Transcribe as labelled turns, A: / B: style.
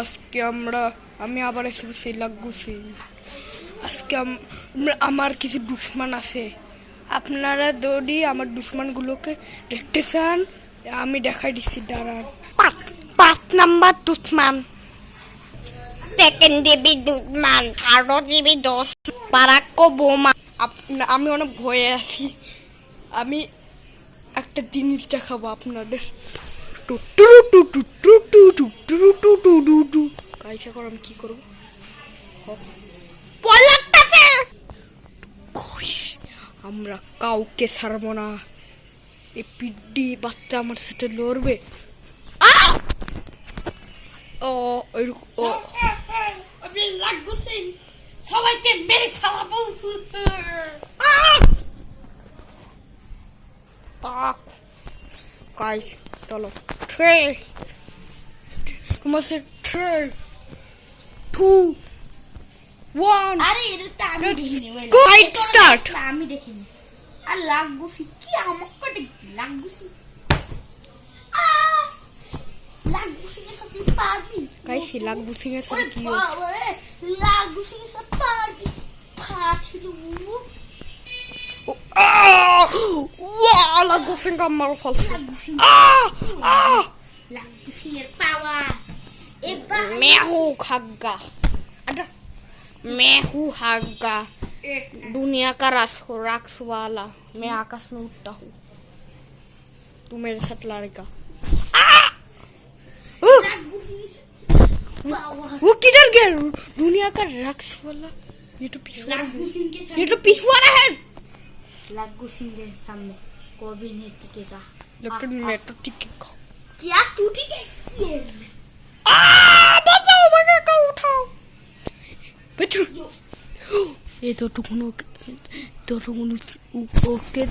A: আজকে আমি আবার এসেছি লাগ্গু সিং। আজকে আমার কিছু দুশ্মন আছে। আপনারা যদি আমার দুশ্মনগুলোকে দেখতে চান, আমি দেখাই দিচ্ছি, দাঁড়ান।
B: 5 নাম্বার দুশ্মন, সেকেন্ড জিবি দুশ্মন, 13 জিবি দোষ, বারাক বোমা।
A: আমি অনেক ভয়ে আছি। আমি একটা জিনিস দেখাবো আপনাদের। কাইসা কর, আমি কি করবো? আমরা কাউকে ছাড়বো না। এই পিডি বাচ্চা আমার সাথে লড়বে।
B: লাগ্গু সিং সবাইকে মেরে ছাড়াবো।
A: গাইস চলো, 3 তোমার 3 2 1
B: আরে এটা আমি দেখিনি।
A: Fight start.
B: আমি দেখিনি। আর লাগ্গু সিং কি আমাকে লাগ্গু সিং লাগ্গু সিং এর সাথে পারবি?
A: গাইস লাগ্গু সিং এর সাথে কি
B: লাগ্গু সিং এর সাথে পারবি? ফাটিলু
A: লাগ্গু সিং আমার ফলছে।
B: লাগ্গু সিং এর পাওয়ার এবার
A: मैं हूँ खग्गा, मैं हूँ खग्गा, दुनिया का राक्ष वाला। मैं आकाश में उड़ता हूँ, तू मेरे साथ लड़ेगा।
B: लाग्गु सिंग पावर।
A: वो किधर गया? दुनिया का राक्ष वाला। ये तो पिछवाड़ा है,
B: लाग्गु सिंग के
A: ये तो पिछवाड़ा है।
B: लाग्गु सिंह के सामने कोई नहीं टिकेगा।
A: लेकिन मैं तो टिकेगा।
B: क्या तू टिकेगा?
A: बचाओ, मुझे को उठाओ। बच्चों, ये तो टुकनों के ओके।